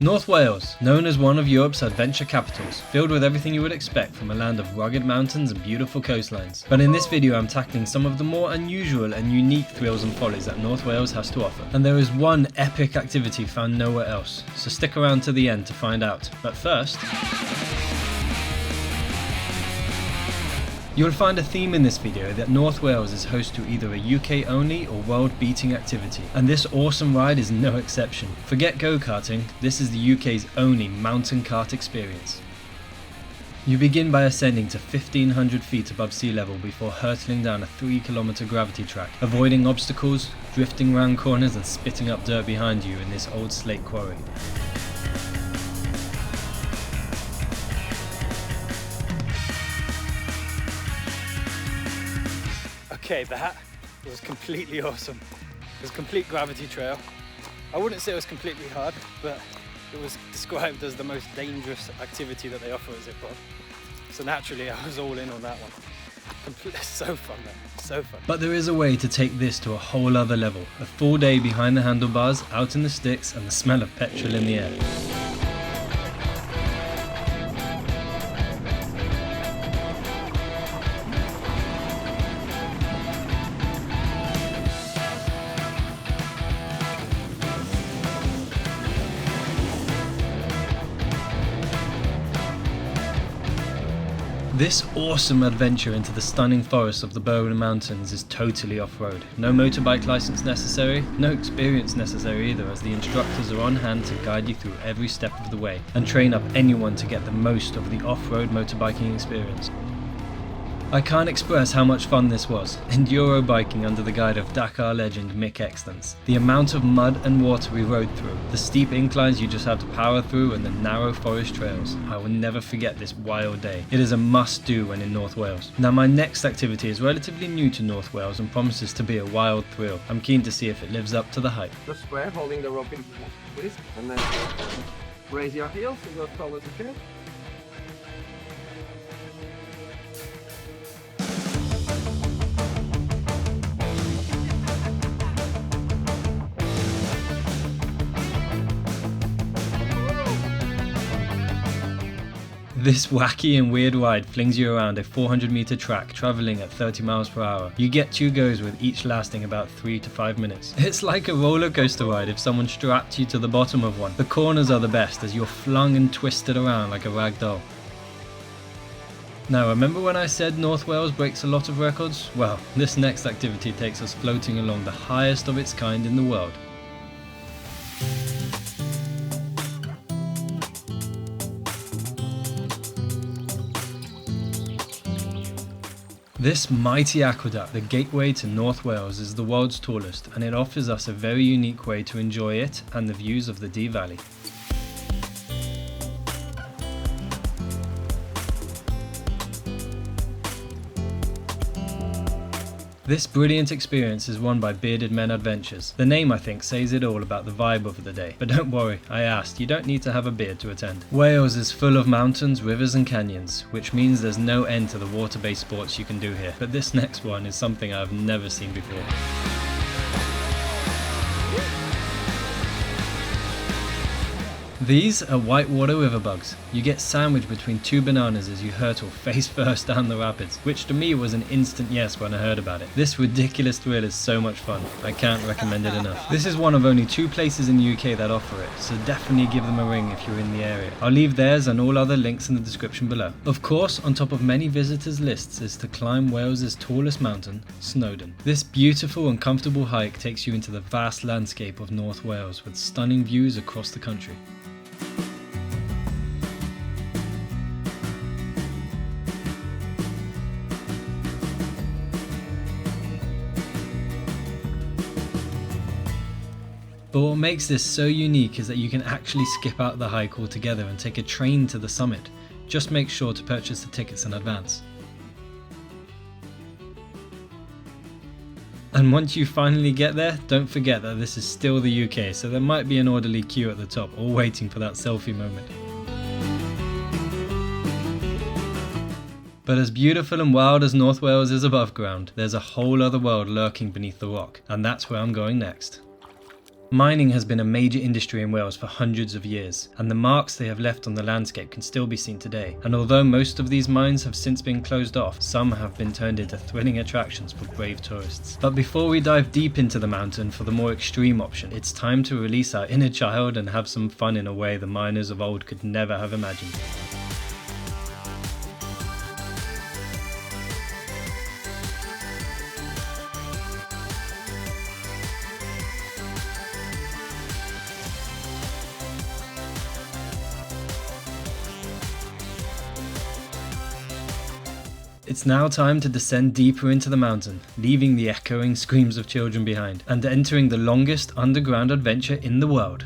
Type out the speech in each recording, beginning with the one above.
North Wales, known as one of Europe's adventure capitals, filled with everything you would expect from a land of rugged mountains and beautiful coastlines. But in this video I'm tackling some of the more unusual and unique thrills and follies that North Wales has to offer. And there is one epic activity found nowhere else, so stick around to the end to find out. But first, you'll find a theme in this video that North Wales is host to either a UK only or world beating activity, and this awesome ride is no exception. Forget go-karting, this is the UK's only mountain kart experience. You begin by ascending to 1500 feet above sea level before hurtling down a 3-kilometer gravity track, avoiding obstacles, drifting round corners and spitting up dirt behind you in this old slate quarry. Okay, that was completely awesome. It was a complete gravity trail. I wouldn't say it was completely hard, but it was described as the most dangerous activity that they offer at Zip Pod. So naturally I was all in on that one. So fun man, so fun. But there is a way to take this to a whole other level. A full day behind the handlebars, out in the sticks and the smell of petrol in the air. This awesome adventure into the stunning forests of the Below Mountains is totally off-road. No motorbike license necessary, no experience necessary either, as the instructors are on hand to guide you through every step of the way and train up anyone to get the most of the off-road motorbiking experience. I can't express how much fun this was, enduro biking under the guide of Dakar legend Mick Extance. The amount of mud and water we rode through, the steep inclines you just have to power through and the narrow forest trails. I will never forget this wild day. It is a must do when in North Wales. Now my next activity is relatively new to North Wales and promises to be a wild thrill. I'm keen to see if it lives up to the hype. Just square, holding the rope in place, and then raise your heels and go as tall as you can. This wacky and weird ride flings you around a 400-meter track traveling at 30 miles per hour. You get 2 goes with each lasting about 3 to 5 minutes. It's like a roller coaster ride if someone strapped you to the bottom of one. The corners are the best as you're flung and twisted around like a rag doll. Now remember when I said North Wales breaks a lot of records? Well, this next activity takes us floating along the highest of its kind in the world. This mighty aqueduct, the gateway to North Wales, is the world's tallest, and it offers us a very unique way to enjoy it and the views of the Dee Valley. This brilliant experience is run by Bearded Men Adventures. The name, I think, says it all about the vibe of the day. But don't worry, I asked, you don't need to have a beard to attend. Wales is full of mountains, rivers and canyons, which means there's no end to the water-based sports you can do here. But this next one is something I've never seen before. These are whitewater river bugs. You get sandwiched between 2 bananas as you hurtle face first down the rapids, which to me was an instant yes when I heard about it. This ridiculous thrill is so much fun. I can't recommend it enough. This is one of only 2 places in the UK that offer it, so definitely give them a ring if you're in the area. I'll leave theirs and all other links in the description below. Of course, on top of many visitors' lists is to climb Wales's tallest mountain, Snowdon. This beautiful and comfortable hike takes you into the vast landscape of North Wales with stunning views across the country. But what makes this so unique is that you can actually skip out the hike altogether and take a train to the summit. Just make sure to purchase the tickets in advance. And once you finally get there, don't forget that this is still the UK, so there might be an orderly queue at the top, all waiting for that selfie moment. But as beautiful and wild as North Wales is above ground, there's a whole other world lurking beneath the rock, and that's where I'm going next. Mining has been a major industry in Wales for hundreds of years, and the marks they have left on the landscape can still be seen today. And although most of these mines have since been closed off, some have been turned into thrilling attractions for brave tourists. But before we dive deep into the mountain for the more extreme option, it's time to release our inner child and have some fun in a way the miners of old could never have imagined. It's now time to descend deeper into the mountain, leaving the echoing screams of children behind, and entering the longest underground adventure in the world.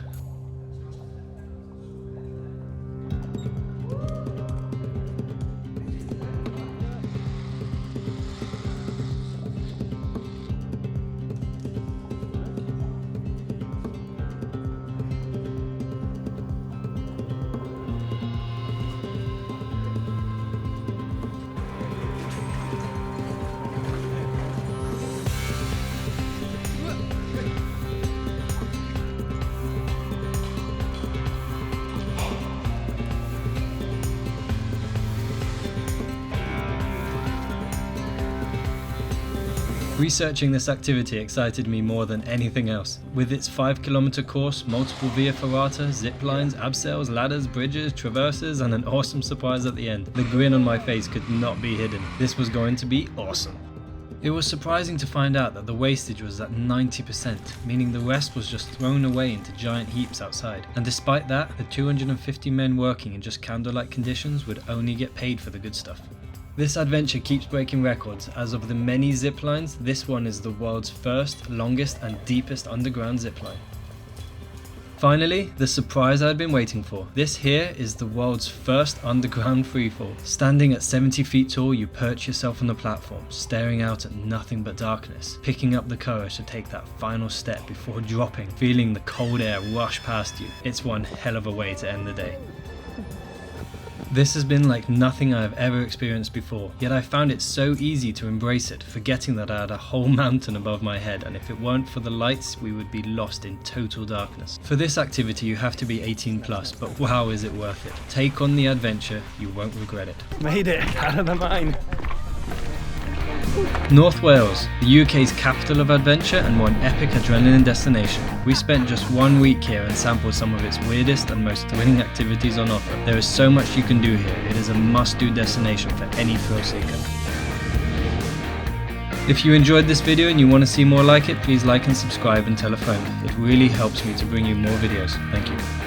Researching this activity excited me more than anything else. With its 5-kilometer course, multiple via ferrata, zip lines, abseils, ladders, bridges, traverses, and an awesome surprise at the end, the grin on my face could not be hidden. This was going to be awesome. It was surprising to find out that the wastage was at 90%, meaning the rest was just thrown away into giant heaps outside. And despite that, the 250 men working in just candlelight conditions would only get paid for the good stuff. This adventure keeps breaking records. As of the many zip lines, this one is the world's first, longest and deepest underground zip line. Finally, the surprise I had been waiting for. This here is the world's first underground freefall. Standing at 70 feet tall, you perch yourself on the platform, staring out at nothing but darkness, picking up the courage to take that final step before dropping, feeling the cold air rush past you. It's one hell of a way to end the day. This has been like nothing I have ever experienced before, yet I found it so easy to embrace it, forgetting that I had a whole mountain above my head, and if it weren't for the lights, we would be lost in total darkness. For this activity you have to be 18 plus, but wow is it worth it. Take on the adventure, you won't regret it. Made it out of the mine. North Wales, the UK's capital of adventure and one epic adrenaline destination. We spent just 1 week here and sampled some of its weirdest and most thrilling activities on offer. There is so much you can do here, it is a must-do destination for any thrill seeker. If you enjoyed this video and you want to see more like it, please like and subscribe and tell a friend. It really helps me to bring you more videos. Thank you.